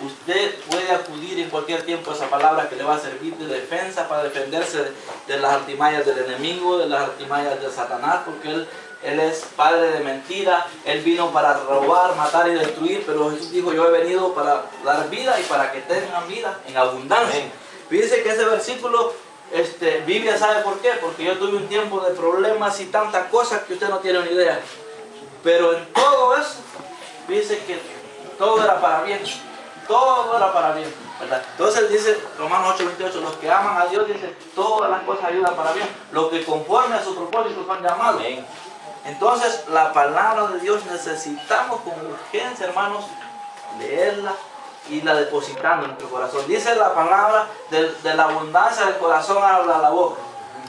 usted puede acudir en cualquier tiempo a esa palabra que le va a servir de defensa para defenderse de las artimañas del enemigo, de las artimañas de Satanás, porque Él es padre de mentira. Él vino para robar, matar y destruir, pero Jesús dijo: yo he venido para dar vida y para que tengan vida en abundancia. Amén. Fíjense que ese versículo, Biblia sabe por qué, porque yo tuve un tiempo de problemas y tantas cosas que usted no tiene ni idea. Pero en todo eso, dice que todo era para bien. Todo era para bien, ¿verdad? Entonces dice Romanos 8:28, los que aman a Dios, dice, todas las cosas ayudan para bien. Los que conforme a su propósito son llamados. Amén. Entonces la palabra de Dios necesitamos con urgencia, hermanos, leerla y la depositando en nuestro corazón. Dice la palabra, de la abundancia del corazón habla la boca,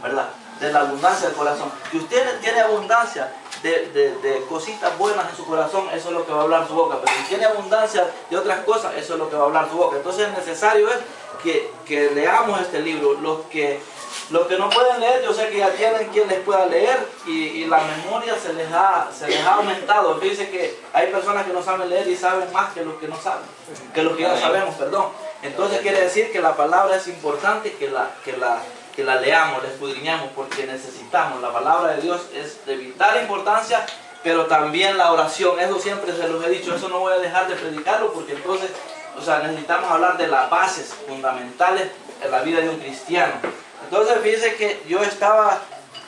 ¿verdad? De la abundancia del corazón. Si usted tiene abundancia de cositas buenas en su corazón, eso es lo que va a hablar su boca. Pero si tiene abundancia de otras cosas, eso es lo que va a hablar su boca. Entonces es necesario que leamos este libro. Los que no pueden leer, yo sé que ya tienen quien les pueda leer, y la memoria se les ha aumentado. Fíjense que hay personas que no saben leer y saben más que los que no saben, que los que ya sabemos, perdón. Entonces quiere decir que la palabra es importante, que la leamos, la escudriñamos, porque necesitamos. La palabra de Dios es de vital importancia, pero también la oración. Eso siempre se los he dicho, eso no voy a dejar de predicarlo, porque entonces, necesitamos hablar de las bases fundamentales en la vida de un cristiano. Entonces fíjense que yo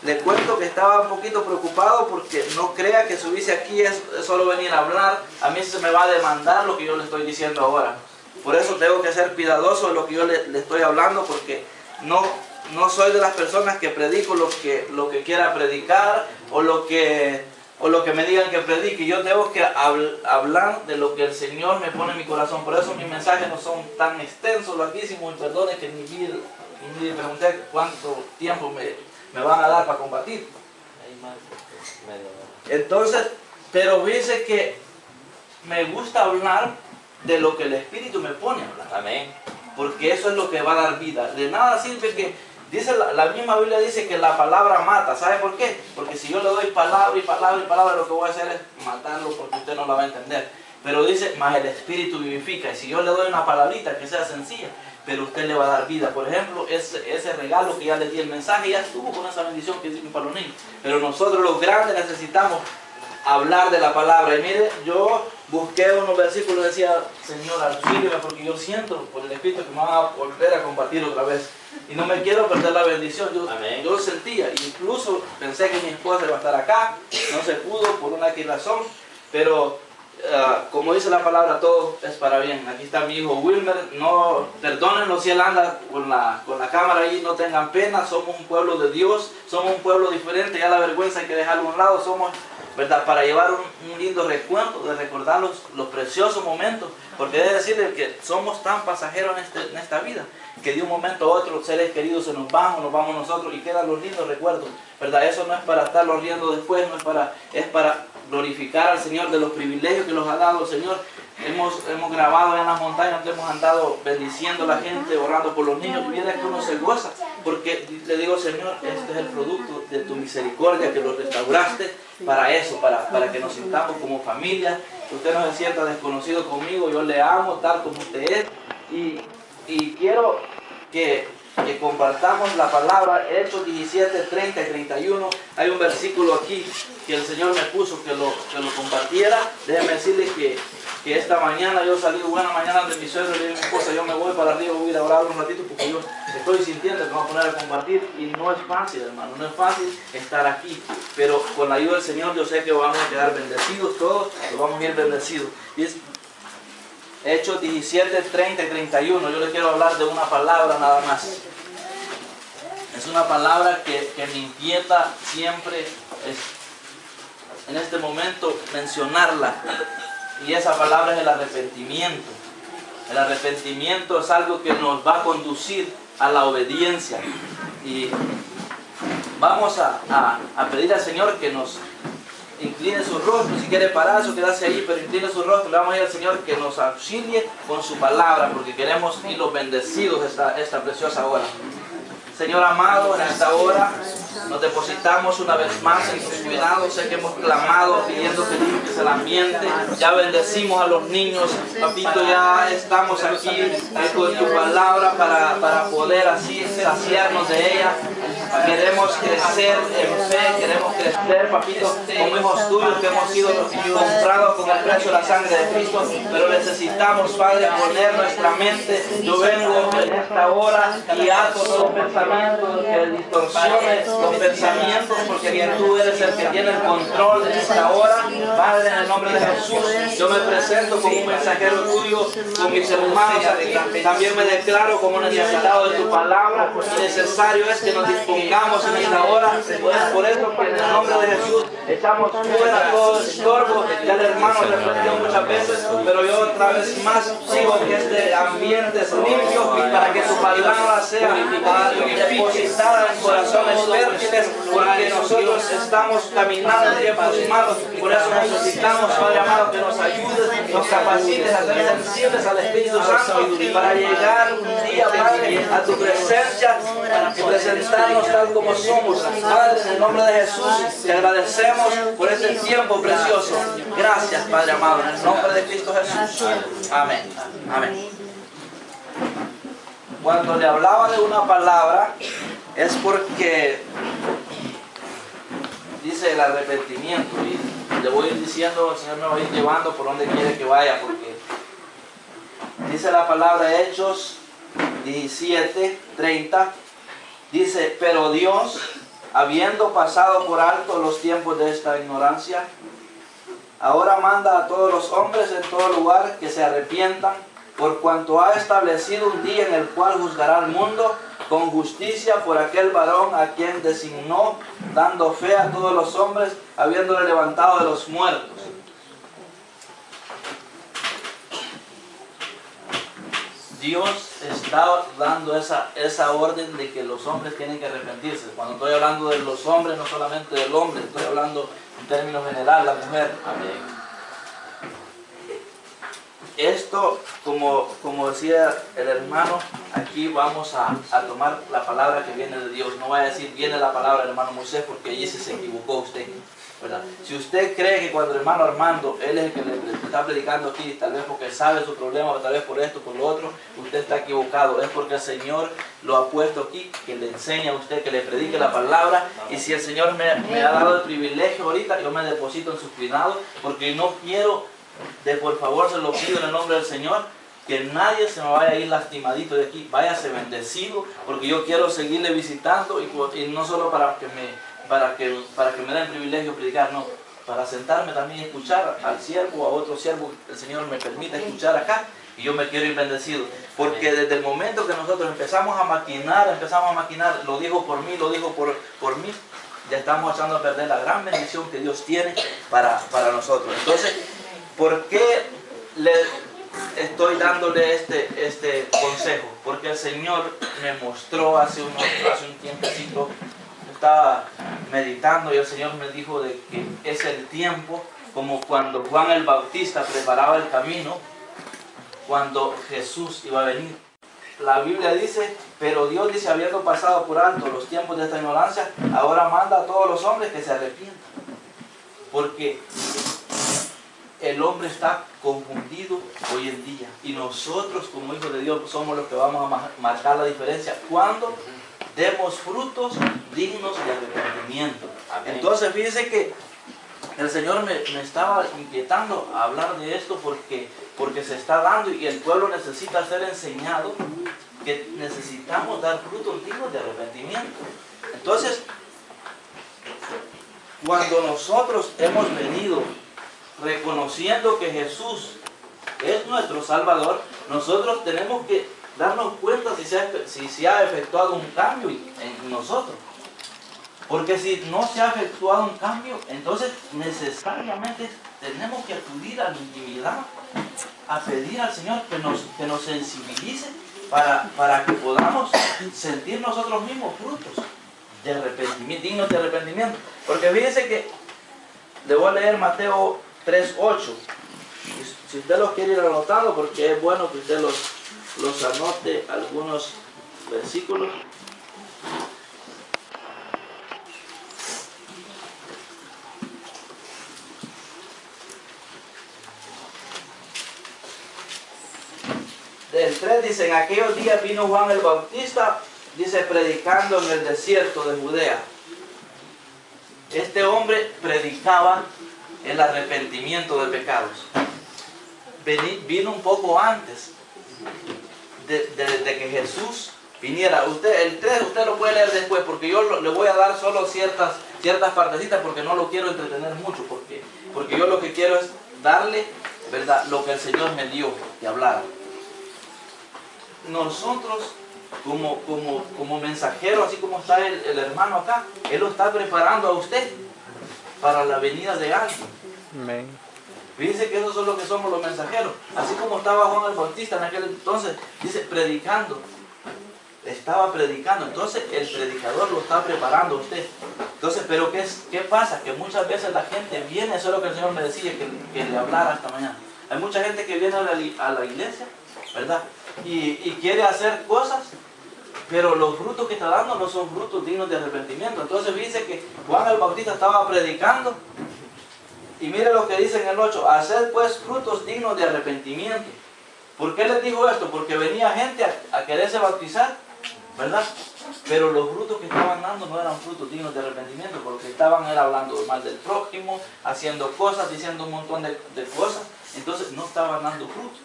le cuento que estaba un poquito preocupado, porque no crea que subirse aquí es solo venir a hablar. A mí se me va a demandar lo que yo le estoy diciendo ahora. Por eso tengo que ser cuidadoso de lo que yo le estoy hablando, porque no soy de las personas que predico lo que quiera predicar o lo que me digan que predique. Yo tengo que hablar de lo que el Señor me pone en mi corazón. Por eso mis mensajes no son tan extensos, larguísimos, y perdone que ni pregunté cuánto tiempo me van a dar para compartir. Entonces, pero dice que me gusta hablar de lo que el Espíritu me pone a hablar. Amén. Porque eso es lo que va a dar vida. De nada sirve que... Dice la misma Biblia dice que la palabra mata. ¿Sabe por qué? Porque si yo le doy palabra y palabra y palabra, lo que voy a hacer es matarlo, porque usted no la va a entender. Pero dice, más el Espíritu vivifica. Y si yo le doy una palabrita que sea sencilla, pero usted le va a dar vida. Por ejemplo, ese regalo que ya le di el mensaje, ya estuvo con esa bendición que dice para los niños. Pero nosotros los grandes necesitamos hablar de la palabra. Y mire, yo busqué unos versículos y decía: Señor, auxíliame, porque yo siento por el Espíritu que me van a volver a compartir otra vez. Y no me quiero perder la bendición. Yo sentía, incluso pensé que mi esposa iba a estar acá, no se pudo por una X razón, pero como dice la palabra, todo es para bien. Aquí está mi hijo Wilmer, no, perdónenlo si él anda con la cámara ahí, no tengan pena, somos un pueblo de Dios, somos un pueblo diferente, ya la vergüenza hay que dejarlo a un lado, somos, ¿verdad?, para llevar un lindo recuento, de recordar los preciosos momentos, porque debe decirle que somos tan pasajeros en esta vida, que de un momento a otro seres queridos se nos van o nos vamos nosotros y quedan los lindos recuerdos, ¿verdad? Eso no es para estarlo riendo después, es para glorificar al Señor de los privilegios que nos ha dado el Señor. Hemos grabado en las montañas, hemos andado bendiciendo a la gente, orando por los niños, y mira que uno se goza, porque le digo: Señor, este es el producto de tu misericordia, que los restauraste para eso, para que nos sintamos como familia. Usted no se sienta desconocido conmigo, yo le amo tal como usted es, y quiero que compartamos la palabra. Hechos 17, 30 y 31. Hay un versículo aquí que el Señor me puso que lo compartiera. Déjeme decirle que esta mañana yo salí buena mañana de mi suegro y le dije a mi esposa: yo me voy para arriba, voy a ir a orar un ratito, porque yo estoy sintiendo que me voy a poner a compartir, y no es fácil, hermano, no es fácil estar aquí, pero con la ayuda del Señor yo sé que vamos a quedar bendecidos todos, lo vamos a ir bendecidos. Y es Hechos 17, 30 y 31. Yo le quiero hablar de una palabra nada más. Es una palabra que me inquieta siempre en este momento mencionarla. Y esa palabra es el arrepentimiento. El arrepentimiento es algo que nos va a conducir a la obediencia. Y vamos a pedir al Señor que nos incline su rostro. Si quiere pararse o quedarse ahí, pero incline su rostro. Le vamos a ir al Señor que nos auxilie con su palabra, porque queremos ir los bendecidos esta preciosa hora. Señor amado, en esta hora nos depositamos una vez más en tus cuidados. Sé que hemos clamado pidiendo que limpies el ambiente. Ya bendecimos a los niños. Papito, ya estamos aquí con tu palabra para poder así saciarnos de ella. Queremos crecer en fe, queremos crecer, papito, como hijos tuyos que hemos sido comprados con el precio de la sangre de Cristo. Pero necesitamos, Padre, poner nuestra mente. Yo vengo en esta hora y ato todo pensamiento que distorsione los pensamientos, porque tú eres el que tiene el control de esta hora. Padre, en el nombre de Jesús, yo me presento como un mensajero tuyo, con mis hermanos aquí. También me declaro como necesitado de tu palabra. Y necesario es que nos dispongamos en esta hora. Por eso que en el nombre de Jesús echamos fuera todo estorbo. Ya el hermano repetió muchas veces, pero yo otra vez más sigo que este ambiente es limpio para que tu palabra sea depositada en corazones fértiles, porque nosotros estamos caminando en tiempos malos. Por eso necesitamos, Padre amado, que nos ayudes, nos capacites a ser sensibles al Espíritu Santo para llegar un día, Padre, a tu presencia, para presentarnos tal como somos. Padre, en el nombre de Jesús, te agradecemos por este tiempo precioso. Gracias, Padre amado, en el nombre de Cristo Jesús. Amén. Amén. Cuando le hablaba de una palabra, es porque dice el arrepentimiento, y le voy a ir diciendo, el Señor me va a ir llevando por donde quiere que vaya, porque dice la palabra Hechos 17:30, dice: pero Dios, habiendo pasado por alto los tiempos de esta ignorancia, ahora manda a todos los hombres en todo lugar que se arrepientan, por cuanto ha establecido un día en el cual juzgará al mundo con justicia por aquel varón a quien designó, dando fe a todos los hombres, habiéndole levantado de los muertos. Dios está dando esa orden de que los hombres tienen que arrepentirse. Cuando estoy hablando de los hombres, no solamente del hombre, estoy hablando en términos generales, la mujer. Amén. Esto, como decía el hermano, aquí vamos a tomar la palabra que viene de Dios. No voy a decir viene la palabra del hermano Moisés, porque allí se equivocó usted, ¿verdad? Si usted cree que cuando el hermano Armando, él es el que le está predicando aquí, tal vez porque sabe su problema, o tal vez por esto, por lo otro, usted está equivocado. Es porque el Señor lo ha puesto aquí, que le enseña a usted, que le predique la palabra. Y si el Señor me ha dado el privilegio ahorita, yo me deposito en sus cuidados, porque no quiero, por favor, se lo pido en el nombre del Señor, que nadie se me vaya a ir lastimadito de aquí. Váyase bendecido, porque yo quiero seguirle visitando, y no solo para que me den el privilegio de predicar, no, para sentarme también y escuchar al siervo, a otro siervo, el Señor me permite escuchar acá, y yo me quiero ir bendecido, porque desde el momento que nosotros empezamos a maquinar, lo dijo por mí, ya estamos echando a perder la gran bendición que Dios tiene para nosotros. Entonces, ¿por qué le estoy dándole este consejo? Porque el Señor me mostró hace un tiempecito, estaba meditando, y el Señor me dijo de que es el tiempo, como cuando Juan el Bautista preparaba el camino, cuando Jesús iba a venir. La Biblia dice: pero Dios, dice, habiendo pasado por alto los tiempos de esta ignorancia, ahora manda a todos los hombres que se arrepientan. Porque el hombre está confundido hoy en día, y nosotros como hijos de Dios somos los que vamos a marcar la diferencia cuando demos frutos dignos de arrepentimiento. Amén. Entonces fíjense que el Señor me estaba inquietando a hablar de esto, porque se está dando, y el pueblo necesita ser enseñado que necesitamos dar frutos dignos de arrepentimiento. Entonces, cuando nosotros hemos venido reconociendo que Jesús es nuestro Salvador, nosotros tenemos que darnos cuenta si se ha efectuado un cambio en nosotros. Porque si no se ha efectuado un cambio, entonces necesariamente tenemos que acudir a la intimidad, a pedir al Señor que nos sensibilice para que podamos sentir nosotros mismos frutos de arrepentimiento, dignos de arrepentimiento. Porque fíjense que le voy a leer Mateo 3:8. Si usted los quiere ir anotando, porque es bueno que usted los anote algunos versículos. el 3 dice, en aquellos días vino Juan el Bautista, dice, predicando en el desierto de Judea. Este hombre predicaba el arrepentimiento de pecados. Vino un poco antes de que Jesús viniera. El 3 usted lo puede leer después, porque yo le voy a dar solo ciertas partecitas, porque no lo quiero entretener mucho, porque yo lo que quiero es darle, ¿verdad?, lo que el Señor me dio de hablar. Nosotros, como mensajero, así como está el hermano acá, Él lo está preparando a usted para la venida de alguien. Amén. Fíjense que esos son los que somos los mensajeros. Así como estaba Juan el Bautista en aquel entonces, dice, predicando. Estaba predicando. Entonces el predicador lo está preparando a usted. Entonces, pero ¿qué pasa? Que muchas veces la gente viene, eso es lo que el Señor me decía, que le hablara esta mañana. Hay mucha gente que viene a la iglesia, ¿verdad? Y quiere hacer cosas, pero los frutos que está dando no son frutos dignos de arrepentimiento. Entonces dice que Juan el Bautista estaba predicando, y mire lo que dice en el 8, haced pues frutos dignos de arrepentimiento. ¿Por qué les dijo esto? Porque venía gente a quererse bautizar, ¿verdad? Pero los frutos que estaban dando no eran frutos dignos de arrepentimiento, porque estaban hablando mal del prójimo, haciendo cosas, diciendo un montón de cosas, entonces no estaban dando fruto.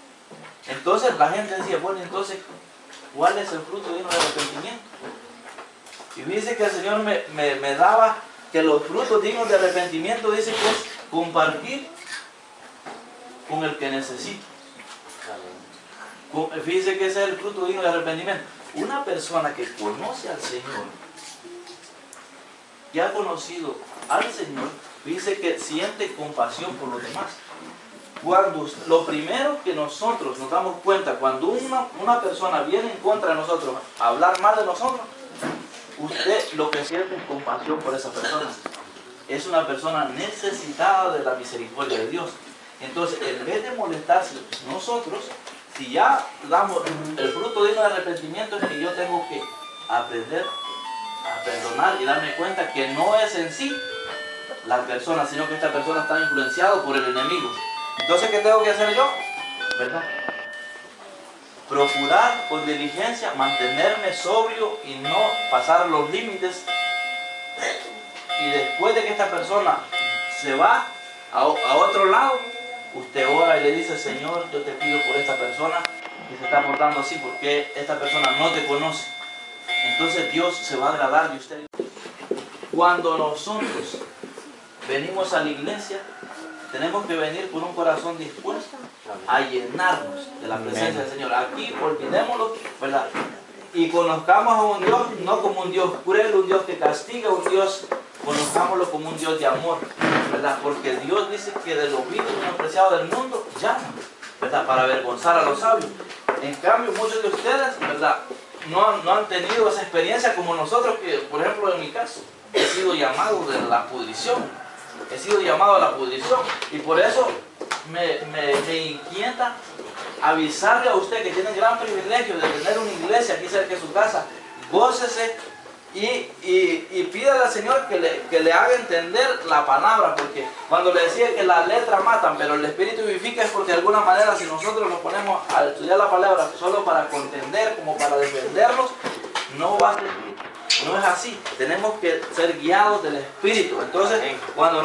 Entonces la gente decía, bueno, entonces, ¿cuál es el fruto digno de arrepentimiento? Y dice que el Señor me daba que los frutos dignos de arrepentimiento, dice que es compartir con el que necesita. Fíjese que ese es el fruto digno de arrepentimiento. Una persona que conoce al Señor, que ha conocido al Señor, dice que siente compasión por los demás. Lo primero que nosotros nos damos cuenta, cuando una persona viene en contra de nosotros a hablar mal de nosotros, usted lo que siente es compasión por esa persona. Es una persona necesitada de la misericordia de Dios. Entonces, en vez de molestarse nosotros, si ya damos el fruto digno de arrepentimiento, es que yo tengo que aprender a perdonar y darme cuenta que no es en sí la persona, sino que esta persona está influenciada por el enemigo. Entonces, ¿qué tengo que hacer yo? ¿Verdad? Procurar con diligencia mantenerme sobrio y no pasar los límites. Y después de que esta persona se va a otro lado, usted ora y le dice, Señor, yo te pido por esta persona que se está portando así, porque esta persona no te conoce. Entonces Dios se va a agradar de usted. Cuando nosotros venimos a la iglesia, tenemos que venir con un corazón dispuesto a llenarnos de la presencia del Señor. Aquí olvidémoslo, ¿verdad? Y conozcamos a un Dios, no como un Dios cruel, un Dios que castiga, un Dios, conozcámoslo como un Dios de amor, ¿verdad? Porque Dios dice que de los vivos y menospreciados del mundo llama, ¿verdad? Para avergonzar a los sabios. En cambio, muchos de ustedes, ¿verdad?, no han tenido esa experiencia como nosotros, que, por ejemplo, en mi caso, he sido llamado de la pudrición. He sido llamado a la pudrición. Y por eso me inquieta avisarle a usted que tiene el gran privilegio de tener una iglesia aquí cerca de su casa. Gócese y pídale al Señor que le haga entender la palabra, porque cuando le decía que las letras matan, pero el Espíritu vivifica, es porque de alguna manera, si nosotros nos ponemos a estudiar la palabra solo para contender, como para defendernos, no va a servir. No es así. Tenemos que ser guiados del Espíritu. Entonces, cuando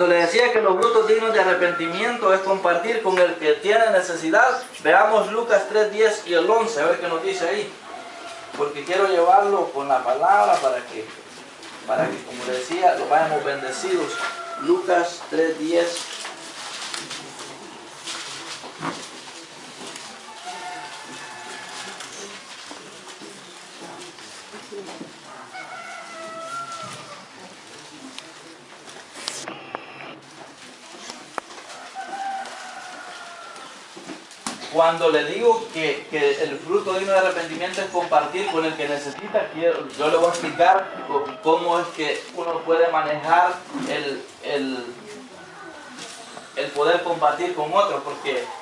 le decía que los frutos dignos de arrepentimiento es compartir con el que tiene necesidad, veamos Lucas 3, 10 y el 11, a ver qué nos dice ahí. Porque quiero llevarlo con la palabra para que, como le decía, lo vayamos bendecidos. Lucas 3, 10. Cuando le digo que el fruto digno de arrepentimiento es compartir con el que necesita, yo le voy a explicar cómo es que uno puede manejar el poder compartir con otros,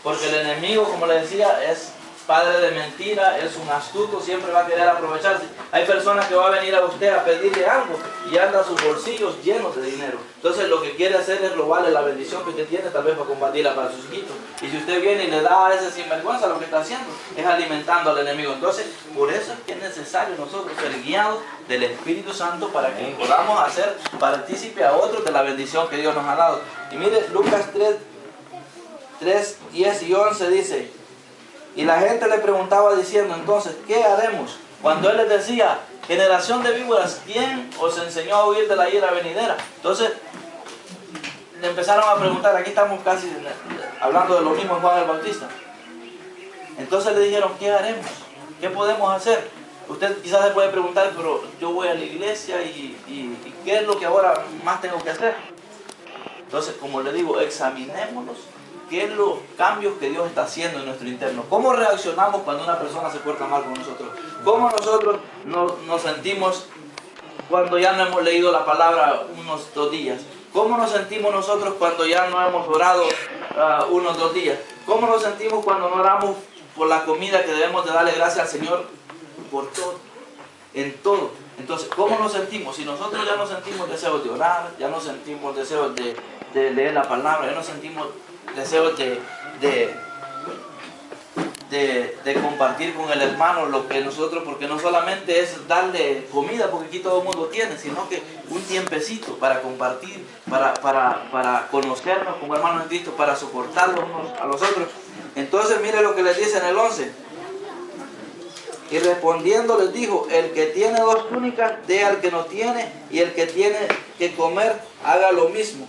porque el enemigo, como le decía, es padre de mentira, es un astuto, siempre va a querer aprovecharse. Hay personas que van a venir a usted a pedirle algo y anda sus bolsillos llenos de dinero. Entonces lo que quiere hacer es robarle la bendición que usted tiene, tal vez para combatirla para sus hijitos. Y si usted viene y le da a ese sinvergüenza, lo que está haciendo es alimentando al enemigo. Entonces, por eso es que es necesario nosotros ser guiados del Espíritu Santo para que podamos hacer partícipe a otros de la bendición que Dios nos ha dado. Y mire, Lucas 3, 10 y 11 dice: y la gente le preguntaba diciendo, entonces, ¿qué haremos? Cuando él les decía, generación de víboras, ¿quién os enseñó a huir de la ira venidera? Entonces, le empezaron a preguntar, aquí estamos casi hablando de lo mismo en Juan el Bautista. Entonces le dijeron, ¿qué haremos? ¿Qué podemos hacer? Usted quizás se puede preguntar, pero yo voy a la iglesia y ¿qué es lo que ahora más tengo que hacer? Entonces, como le digo, examinémonos qué es los cambios que Dios está haciendo en nuestro interno. ¿Cómo reaccionamos cuando una persona se porta mal con nosotros? ¿Cómo nosotros nos sentimos cuando ya no hemos leído la palabra unos 2 días? ¿Cómo nos sentimos nosotros cuando ya no hemos orado unos 2 días? ¿Cómo nos sentimos cuando no oramos por la comida que debemos de darle gracias al Señor por todo? En todo. Entonces, ¿cómo nos sentimos? Si nosotros ya no sentimos deseos de orar, ya no sentimos deseos de leer la palabra, ya no sentimos deseos de compartir con el hermano lo que nosotros, porque no solamente es darle comida, porque aquí todo el mundo tiene, sino que un tiempecito para compartir, para conocernos como hermanos en Cristo, para soportarnos unos a los otros. Entonces mire lo que les dice en el 11. Y respondiendo les dijo, el que tiene 2 túnicas, dé al que no tiene, y el que tiene que comer, haga lo mismo.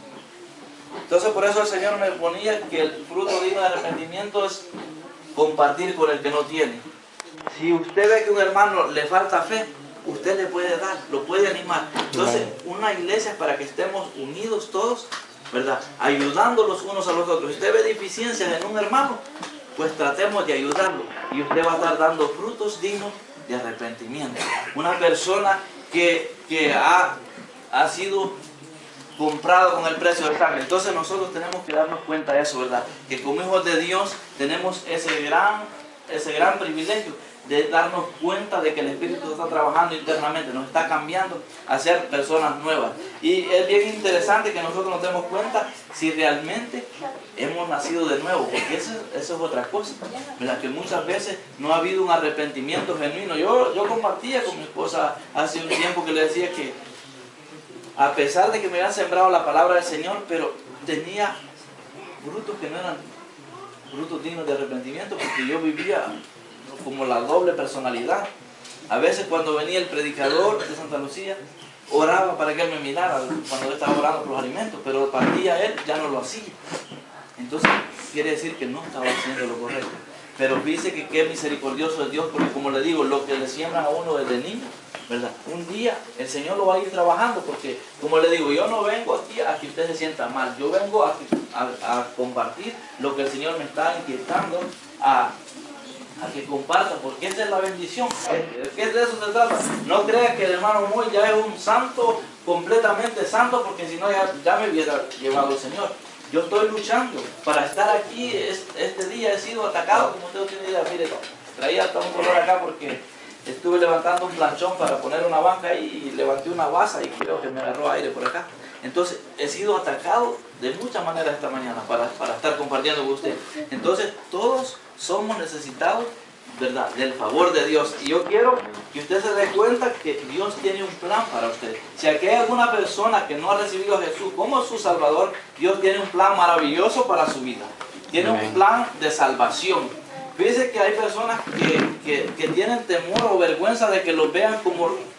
Entonces por eso el Señor me ponía que el fruto digno de arrepentimiento es compartir con el que no tiene. Si usted ve que a un hermano le falta fe, usted le puede dar, lo puede animar. Entonces una iglesia es para que estemos unidos todos, ¿verdad? Ayudándolos unos a los otros. Si usted ve deficiencias en un hermano, pues tratemos de ayudarlo. Y usted va a estar dando frutos dignos de arrepentimiento. Una persona que ha sido comprado con el precio de sangre. Entonces nosotros tenemos que darnos cuenta de eso, ¿verdad? Que como hijos de Dios tenemos ese gran privilegio de darnos cuenta de que el Espíritu está trabajando internamente, nos está cambiando a ser personas nuevas. Y es bien interesante que nosotros nos demos cuenta si realmente hemos nacido de nuevo, porque eso es otra cosa, ¿verdad? Que muchas veces no ha habido un arrepentimiento genuino. Yo compartía con mi esposa hace un tiempo que le decía que a pesar de que me habían sembrado la palabra del Señor, pero tenía frutos que no eran frutos dignos de arrepentimiento, porque yo vivía como la doble personalidad. A veces cuando venía el predicador de Santa Lucía, oraba para que él me mirara cuando yo estaba orando por los alimentos, pero partía él, ya no lo hacía. Entonces quiere decir que no estaba haciendo lo correcto. Pero fíjese que qué misericordioso es Dios, porque como le digo, lo que le siembran a uno desde niño, ¿verdad? Un día el Señor lo va a ir trabajando, porque como le digo, yo no vengo aquí a que usted se sienta mal, yo vengo a compartir lo que el Señor me está inquietando a que comparta, porque esa es la bendición. ¿Qué de eso se trata? No crea que el hermano Moy ya es un santo, completamente santo, porque si no ya me hubiera llevado el Señor. Yo estoy luchando para estar aquí. Este día he sido atacado, como usted tiene idea. Mire, traía hasta un color acá porque estuve levantando un planchón para poner una banca ahí y levanté una basa y creo que me agarró aire por acá. Entonces he sido atacado de muchas maneras esta mañana para estar compartiendo con usted. Entonces todos somos necesitados, ¿verdad?, del favor de Dios. Y yo quiero que usted se dé cuenta que Dios tiene un plan para usted. Si aquí hay alguna persona que no ha recibido a Jesús como su Salvador, Dios tiene un plan maravilloso para su vida. Tiene un plan de salvación. Fíjese que hay personas que tienen temor o vergüenza de que los vean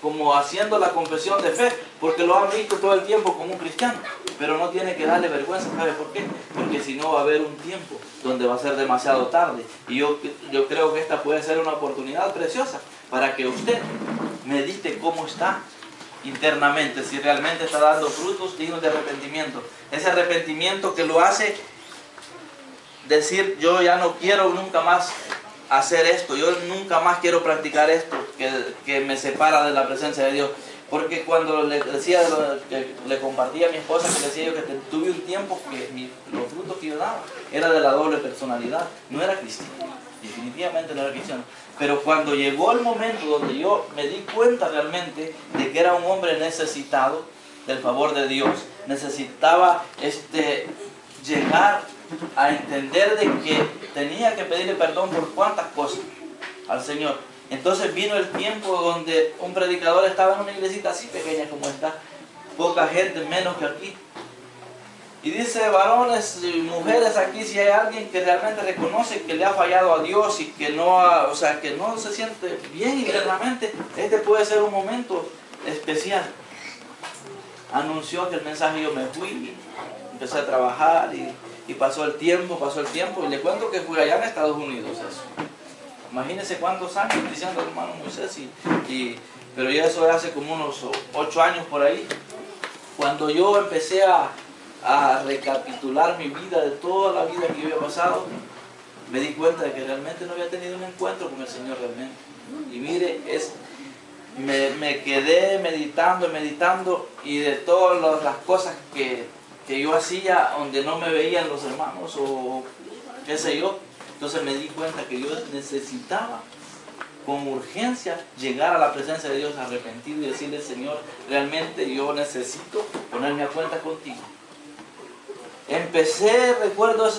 como haciendo la confesión de fe, porque lo han visto todo el tiempo como un cristiano. Pero no tiene que darle vergüenza, ¿sabe por qué? Porque si no va a haber un tiempo donde va a ser demasiado tarde. Y yo creo que esta puede ser una oportunidad preciosa para que usted medite cómo está internamente, si realmente está dando frutos dignos de arrepentimiento. Ese arrepentimiento que lo hace decir, yo ya no quiero nunca más hacer esto, yo nunca más quiero practicar esto que me separa de la presencia de Dios. Porque cuando le decía, que le compartía a mi esposa, que le decía yo que tuve un tiempo que los frutos que yo daba era de la doble personalidad. No era cristiano, definitivamente no era cristiano. Pero cuando llegó el momento donde yo me di cuenta realmente de que era un hombre necesitado del favor de Dios, necesitaba llegar a entender de que tenía que pedirle perdón por cuantas cosas al Señor. Entonces vino el tiempo donde un predicador estaba en una iglesita así pequeña como esta, poca gente, menos que aquí. Y dice, varones y mujeres aquí, si hay alguien que realmente reconoce que le ha fallado a Dios y que no, que no se siente bien internamente, este puede ser un momento especial. Anunció que el mensaje, yo me fui, empecé a trabajar y pasó el tiempo, y le cuento que fui allá en Estados Unidos eso. Imagínense cuántos años diciendo el hermano Moisés, pero ya eso hace como unos 8 años por ahí. Cuando yo empecé a recapitular mi vida, de toda la vida que yo había pasado, me di cuenta de que realmente no había tenido un encuentro con el Señor realmente. Y mire, me quedé meditando y de todas las cosas que yo hacía donde no me veían los hermanos o qué sé yo. Entonces me di cuenta que yo necesitaba con urgencia llegar a la presencia de Dios arrepentido y decirle, Señor, realmente yo necesito ponerme a cuenta contigo. Empecé, recuerdo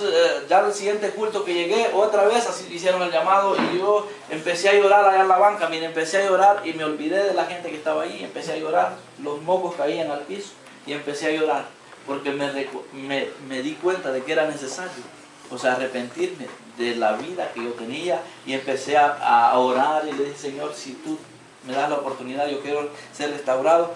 ya el siguiente culto que llegué, otra vez así hicieron el llamado y yo empecé a llorar allá en la banca. Mire, empecé a llorar y me olvidé de la gente que estaba ahí, empecé a llorar, los mocos caían al piso y empecé a llorar porque me di cuenta de que era necesario. Arrepentirme de la vida que yo tenía y empecé a orar y le dije, Señor, si tú me das la oportunidad, yo quiero ser restaurado.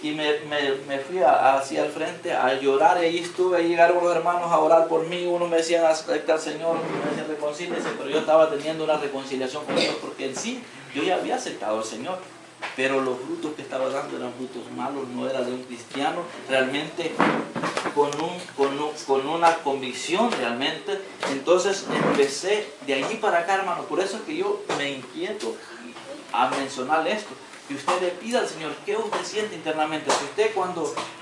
Y me fui hacia el frente a llorar y ahí estuve, ahí llegaron los hermanos a orar por mí, uno me decían acepta al Señor, otro me decían reconcíliese, pero yo estaba teniendo una reconciliación con Dios porque en sí yo ya había aceptado al Señor. Pero los frutos que estaba dando eran frutos malos, no era de un cristiano realmente con una convicción realmente. Entonces empecé de allí para acá, hermano. Por eso es que yo me inquieto a mencionar esto. Que usted le pida al Señor qué usted siente internamente. Si usted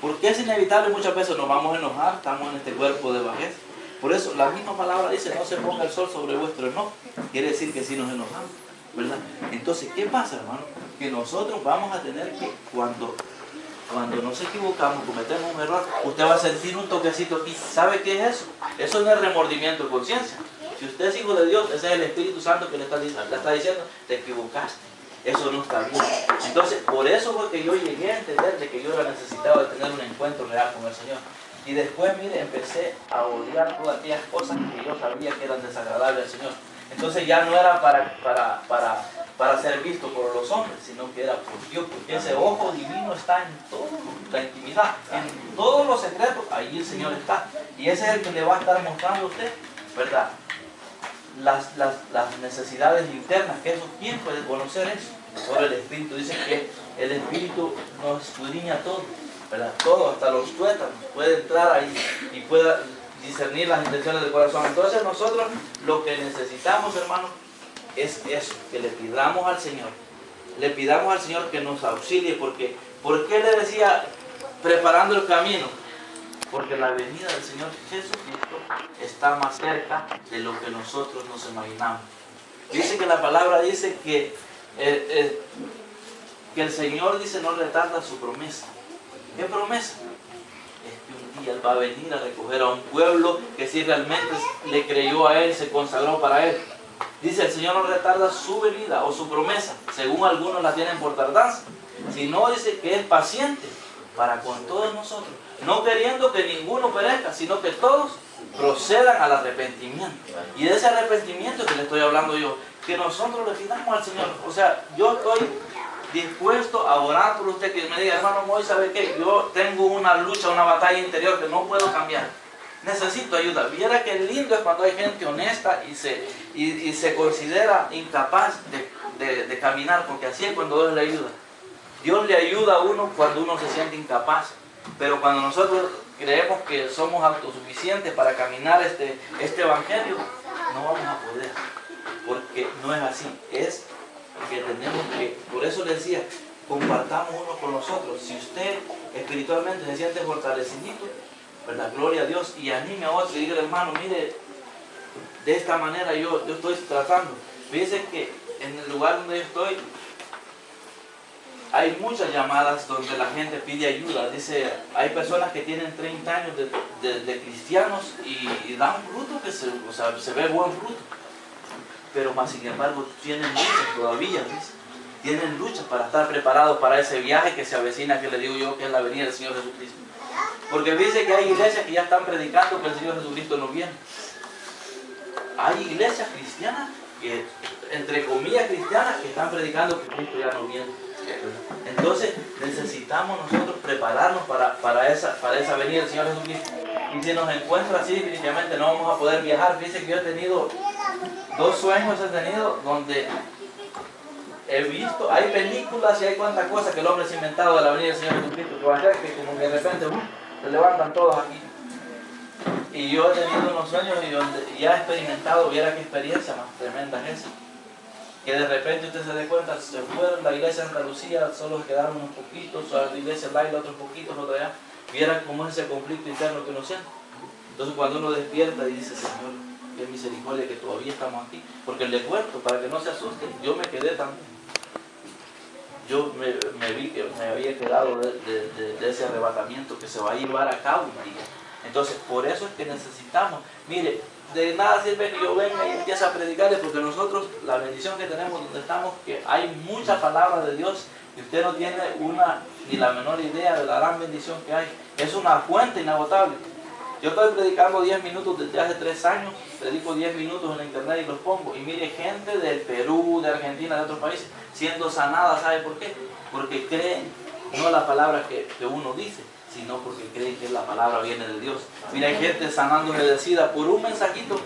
porque es inevitable, muchas veces nos vamos a enojar, estamos en este cuerpo de bajez. Por eso la misma palabra dice, no se ponga el sol sobre vuestro enojo. Quiere decir que sí nos enojamos, ¿verdad? Entonces, ¿qué pasa, hermano? Que nosotros vamos a tener que, cuando nos equivocamos, cometemos un error, usted va a sentir un toquecito aquí. ¿Sabe qué es eso? Eso no es remordimiento de conciencia. Si usted es hijo de Dios, ese es el Espíritu Santo que le está diciendo, te equivocaste. Eso no está bien. Entonces, por eso fue que yo llegué a entender de que yo era necesitado de tener un encuentro real con el Señor. Y después, mire, empecé a odiar todas aquellas cosas que yo sabía que eran desagradables al Señor. Entonces ya no era para ser visto por los hombres, sino que era por Dios, porque ese ojo divino está en toda la intimidad, en todos los secretos, ahí el Señor está. Y ese es el que le va a estar mostrando a usted, ¿verdad? Las necesidades internas, que eso, ¿quién puede conocer eso? Por el Espíritu. Dice que el Espíritu nos escudriña todo, ¿verdad? Todo, hasta los tuétanos, puede entrar ahí y pueda discernir las intenciones del corazón. Entonces nosotros lo que necesitamos, hermanos, es eso, que le pidamos al Señor que nos auxilie, porque ¿por qué le decía preparando el camino? Porque la venida del Señor Jesucristo está más cerca de lo que nosotros nos imaginamos. Dice que la palabra dice que el Señor dice no retarda su promesa. ¿Qué promesa? Es que un día Él va a venir a recoger a un pueblo que si realmente le creyó a Él, se consagró para Él. Dice, el Señor no retarda su venida o su promesa, según algunos la tienen por tardanza, sino dice que es paciente para con todos nosotros, no queriendo que ninguno perezca, sino que todos procedan al arrepentimiento. Y de ese arrepentimiento que le estoy hablando yo, que nosotros le pidamos al Señor. Yo estoy dispuesto a orar por usted, que me diga, hermano Moy, ¿sabe qué? Yo tengo una lucha, una batalla interior que no puedo cambiar. Necesito ayuda. Viera qué lindo es cuando hay gente honesta y se considera incapaz de caminar, porque así es cuando Dios le ayuda. Dios le ayuda a uno cuando uno se siente incapaz, pero cuando nosotros creemos que somos autosuficientes para caminar este evangelio, no vamos a poder, porque no es así. Es que tenemos que, por eso le decía, compartamos uno con los otros. Si usted espiritualmente se siente fortalecido, ¿verdad? Gloria a Dios, y anime a otro y diga, hermano, mire, de esta manera yo estoy tratando. Fíjense que en el lugar donde yo estoy, hay muchas llamadas donde la gente pide ayuda. Dice, hay personas que tienen 30 años de cristianos y dan fruto que se ve buen fruto. Pero más sin embargo tienen luchas todavía, ¿ves? Tienen luchas para estar preparados para ese viaje que se avecina, que le digo yo que es la venida del Señor Jesucristo. Porque dice que hay iglesias que ya están predicando que el Señor Jesucristo no viene. Hay iglesias cristianas, que, entre comillas cristianas, que están predicando que Cristo ya no viene. Entonces necesitamos nosotros prepararnos para esa venida del Señor Jesucristo. Y si nos encuentra así, definitivamente no vamos a poder viajar. Fíjense que yo he tenido 2 sueños donde he visto, hay películas y hay cuantas cosas que el hombre se ha inventado de la venida del Señor Jesucristo, que va a ser que como que de repente se levantan todos aquí. Y yo he tenido unos sueños y donde ya he experimentado, viera qué experiencia más tremenda es esa. Que de repente usted se dé cuenta, se fueron la iglesia de Andalucía, solo quedaron unos poquitos, la iglesia de Laila otros poquitos, otros allá. Viera cómo es ese conflicto interno que uno siente. Entonces cuando uno despierta y dice, Señor, qué misericordia que todavía estamos aquí. Porque le cuento, para que no se asusten, yo me quedé también. Yo me vi que me había quedado de ese arrebatamiento que se va a llevar a cabo un día. Entonces, por eso es que necesitamos, mire, de nada sirve que yo venga y empiece a predicarles, porque nosotros, la bendición que tenemos donde estamos, que hay mucha palabra de Dios, y usted no tiene ni la menor idea de la gran bendición que hay. Es una fuente inagotable. Yo estoy predicando 10 minutos desde hace 3 años, predico 10 minutos en internet y los pongo, y mire, gente del Perú, de Argentina, de otros países, siendo sanada. ¿Sabe por qué? Porque creen, no la palabra que uno dice, sino porque creen que la palabra viene de Dios. Mira, hay gente sanándose de SIDA por un mensajito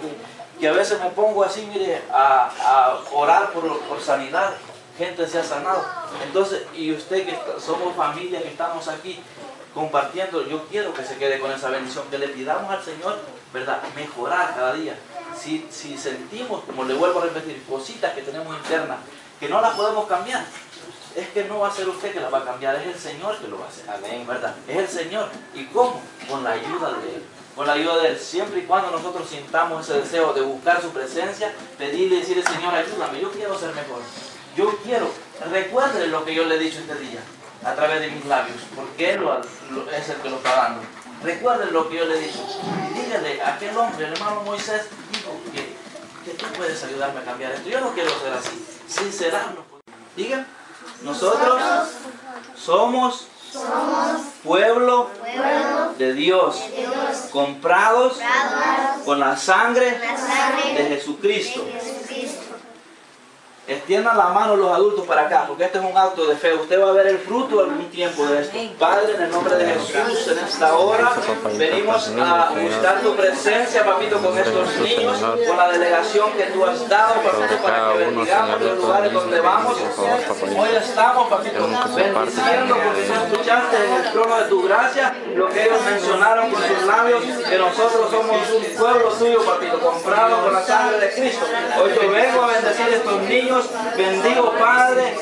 que a veces me pongo así, mire, a orar por sanidad. Gente se ha sanado. Entonces, y usted que somos familia, que estamos aquí compartiendo, yo quiero que se quede con esa bendición, que le pidamos al Señor, ¿verdad?, mejorar cada día. Si sentimos, como le vuelvo a repetir, cositas que tenemos internas, que no las podemos cambiar, es que no va a ser usted que las va a cambiar, es el Señor que lo va a hacer. Amén, ¿verdad? Es el Señor. ¿Y cómo? Con la ayuda de Él. Con la ayuda de Él. Siempre y cuando nosotros sintamos ese deseo de buscar su presencia, pedirle y decirle, Señor, ayúdame, yo quiero ser mejor. Yo quiero, recuerde lo que yo le he dicho este día, a través de mis labios, porque Él es el que lo está dando. Recuerde lo que yo le he dicho. Y dígale a aquel hombre, el hermano Moisés, dijo que tú puedes ayudarme a cambiar esto. Yo no quiero ser así. Sincerarnos. Diga. Nosotros somos pueblo de Dios, comprados con la sangre de Jesucristo. Extiendan la mano los adultos para acá, porque este es un acto de fe. Usted va a ver el fruto algún tiempo de esto. Padre, en el nombre de Jesús, en esta hora venimos a buscar tu presencia, papito, con estos niños, con la delegación que tú has dado, papito, para que bendigamos los lugares donde vamos. Hoy estamos, papito, bendiciendo, porque tú escuchaste en el trono de tu gracia lo que ellos mencionaron con sus labios, que nosotros somos un pueblo tuyo, papito, comprado con la sangre de Cristo. Hoy yo vengo a bendecir a estos niños. Bendigo, Padre,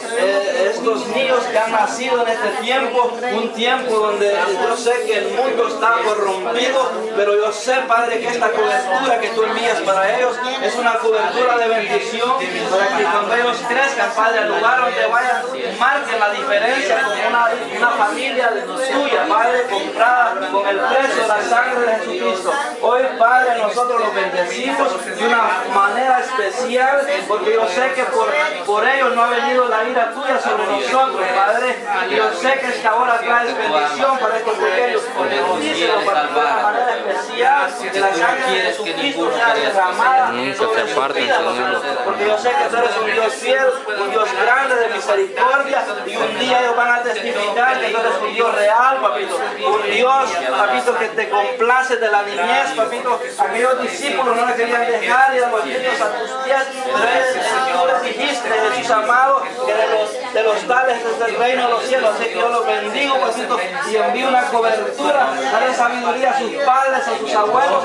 estos niños que han nacido en este tiempo, un tiempo donde yo sé que el mundo está corrompido, pero yo sé, Padre, que esta cobertura que tú envías para ellos es una cobertura de bendición, para que cuando ellos crezcan, Padre, al lugar donde vayan, marquen la diferencia como una familia tuya, Padre, comprada con el precio de la sangre de Jesucristo. Hoy, Padre, nosotros los bendecimos de una manera especial, porque yo sé que por ellos no ha venido la ira tuya sobre nosotros, Padre. Y yo sé que esta hora traes bendición para estos pequeños. Bendícelo para de una manera especial, que la sangre de Jesucristo sea derramada sobre sus vidas, porque yo sé que tú eres un Dios fiel, un Dios grande de misericordia, y un día ellos van a testificar que tú eres un Dios real, papito. Un Dios, papito, que te complace de la niñez, papito. Aquellos discípulos no le querían dejar ir a los niños a tus pies, pero tú les dijiste, Jesús amado, que de los tales desde el reino de los cielos. Así que yo los bendigo, papito, y envío una cobertura, dale sabiduría a sus padres, a sus abuelos,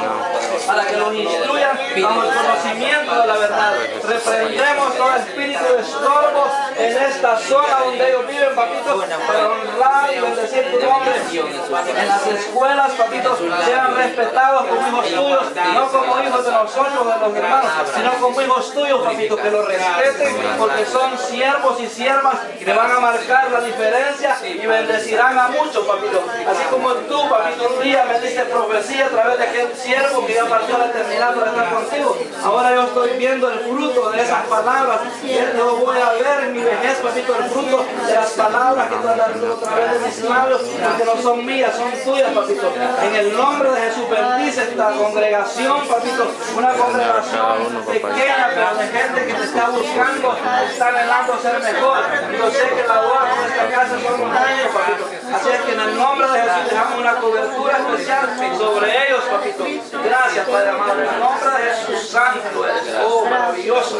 para que los instruyan bajo el conocimiento de la verdad. Reprendemos todo espíritu de estorbo en esta zona donde ellos viven, papito, para honrar y bendecir tu nombre. En las escuelas, papito, sean respetados como hijos tuyos, no como hijos de nosotros, de los hermanos, sino como hijos tuyos, papito, que los respeten porque son siervos y siervas que van a marcar la diferencia y bendecirán a muchos, papito. Así como tú, papito, un día me diste profecía a través de aquel siervo que ya partió a la eternidad para estar contigo. Ahora yo estoy viendo el fruto de esas palabras. Yo voy a ver en mi vejez, papito, el fruto de las palabras que tú has dado a través de mis labios, porque no son mías, son tuyas, papito. En el nombre de Jesús, bendice esta congregación, papito, una congregación pequeña, pero de gente que te está buscando, está anhelando ser mejor. Yo sé que la obra de esta casa son montañas, papito. Así es que en el nombre de Jesús dejamos una cobertura especial sobre ellos, papito. Gracias, Padre amado. En el nombre de Jesús, santo eres. Oh, maravilloso.